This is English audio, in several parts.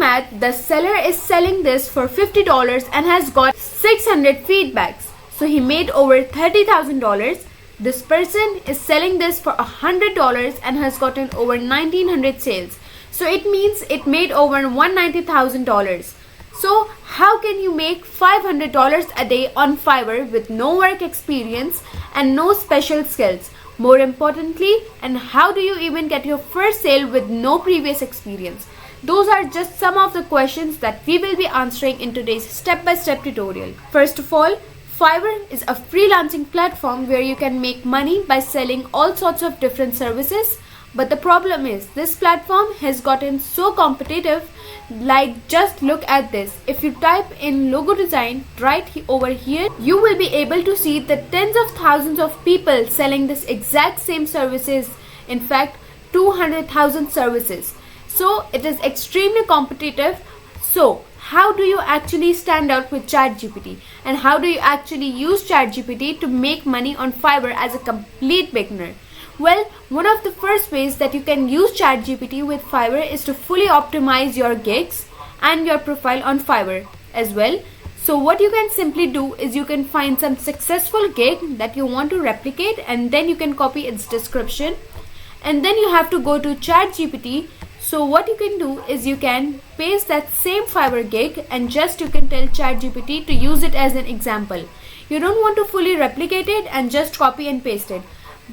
that the seller is selling this for $50 and has got 600 feedbacks. So he made over $30,000. This person is selling this for $100 and has gotten over 1900 sales. So it means it made over $190,000. So how can you make $500 a day on Fiverr with no work experience and no special skills? More importantly, and how do you even get your first sale with no previous experience? Those are just some of the questions that we will be answering in today's step-by-step tutorial. First of all, Fiverr is a freelancing platform where you can make money by selling all sorts of different services. But the problem is this platform has gotten so competitive. Like, just look at this. If you type in logo design right over here, you will be able to see the tens of thousands of people selling this exact same services. In fact, 200,000 services. So it is extremely competitive. So how do you actually stand out with ChatGPT? And how do you actually use ChatGPT to make money on Fiverr as a complete beginner? Well, one of the first ways that you can use ChatGPT with Fiverr is to fully optimize your gigs and your profile on Fiverr as well. So what you can simply do is you can find some successful gig that you want to replicate, and then you can copy its description, and then you have to go to ChatGPT. So what you can do is you can paste that same Fiverr gig and just you can tell ChatGPT to use it as an example. You don't want to fully replicate it and just copy and paste it,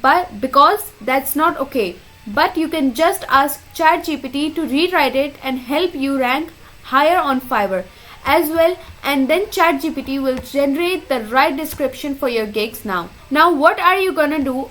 but because that's not okay. But you can just ask ChatGPT to rewrite it and help you rank higher on Fiverr as well, and then ChatGPT will generate the right description for your gigs now. Now what are you gonna do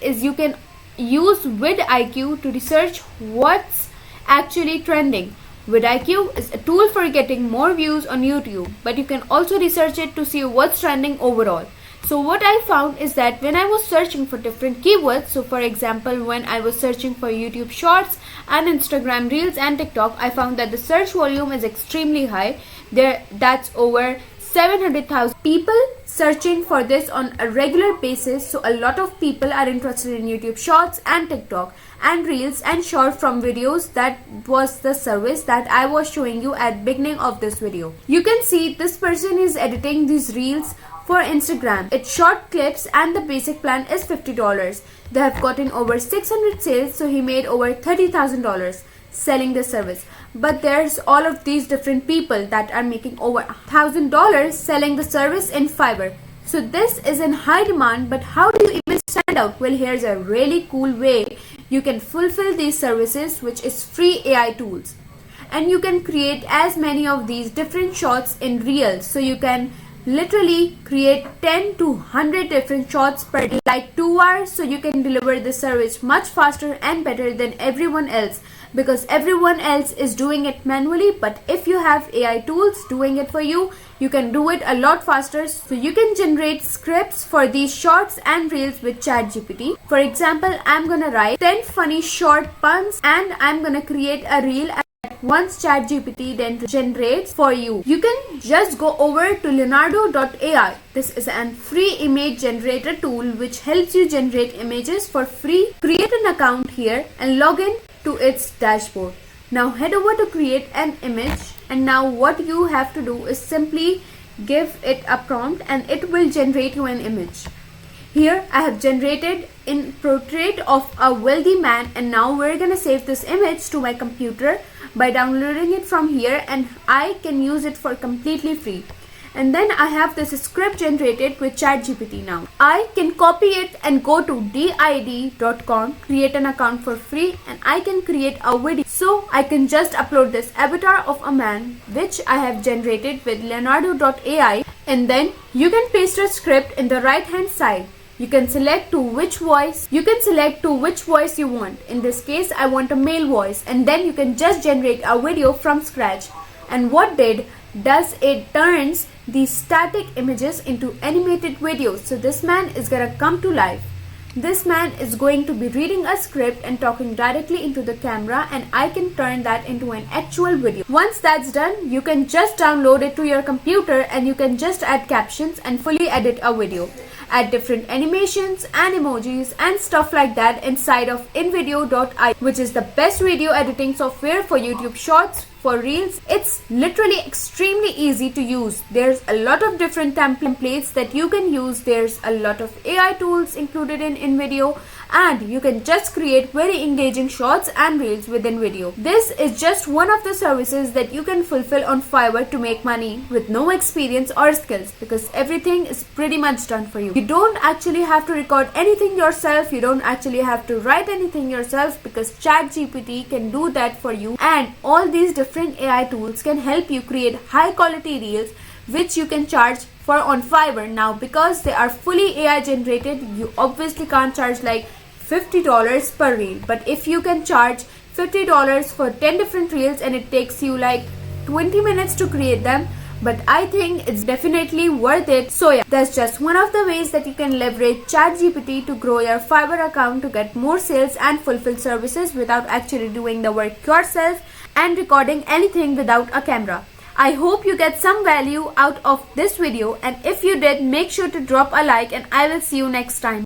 is you can use vidIQ to research what's actually trending. vidIQ is a tool for getting more views on YouTube, but you can also research it to see what's trending overall. So what I found is that when I was searching for different keywords, so for example, when I was searching for YouTube Shorts and Instagram Reels and TikTok, I found that the search volume is extremely high. That's over 700,000 people searching for this on a regular basis. So a lot of people are interested in YouTube Shorts and TikTok and Reels and short form videos. That was the service that I was showing you at beginning of this video. You can see this person is editing these reels for Instagram. It's short clips and the basic plan is $50. They have gotten over 600 sales, so he made over $30,000 selling this service. But there's all of these different people that are making over $1,000 selling the service in Fiverr. So this is in high demand, but how do you even stand out? Well, here's a really cool way you can fulfill these services, which is free AI tools. And you can create as many of these different shots in Reels. So you can literally create 10 to 100 different shots per day, like 2 hours. So you can deliver the service much faster and better than everyone else, because everyone else is doing it manually. But if you have AI tools doing it for you, you can do it a lot faster. So you can generate scripts for these shorts and reels with ChatGPT. For example, I'm gonna write 10 funny short puns and I'm gonna create a reel. Once ChatGPT then generates for you, you can just go over to Leonardo.ai. This is a free image generator tool which helps you generate images for free. Create an account here and log in to its dashboard. Now head over to create an image, and now what you have to do is simply give it a prompt and it will generate you an image. Here I have generated in portrait of a wealthy man, and now we're gonna save this image to my computer by downloading it from here, and I can use it for completely free. And then I have this script generated with ChatGPT. Now I can copy it and go to did.com, create an account for free, and I can create a video. So I can just upload this avatar of a man which I have generated with Leonardo.ai, and then you can paste a script in the right hand side. You can select to which voice you want. In this case, I want a male voice, and then you can just generate a video from scratch. And what it turns these static images into animated videos. So this man is gonna come to life. This man is going to be reading a script and talking directly into the camera, and I can turn that into an actual video. Once that's done, you can just download it to your computer and you can just add captions and fully edit a video. add different animations and emojis and stuff like that inside of InVideo.io, which is the best video editing software for YouTube Shorts, for Reels. It's literally extremely easy to use. There's a lot of different templates that you can use. There's a lot of AI tools included in InVideo, and you can just create very engaging shorts and reels within video. This is just one of the services that you can fulfill on Fiverr to make money with no experience or skills, because everything is pretty much done for you. You don't actually have to record anything yourself. You don't actually have to write anything yourself, because ChatGPT can do that for you, and all these different AI tools can help you create high quality reels which you can charge for on Fiverr. Now, because they are fully AI generated, you obviously can't charge like $50 per reel, but if you can charge $50 for 10 different reels and it takes you like 20 minutes to create them, but I think it's definitely worth it. So yeah, that's just one of the ways that you can leverage ChatGPT to grow your Fiverr account to get more sales and fulfill services without actually doing the work yourself and recording anything without a camera. I hope you get some value out of this video, and if you did, make sure to drop a like, and I will see you next time.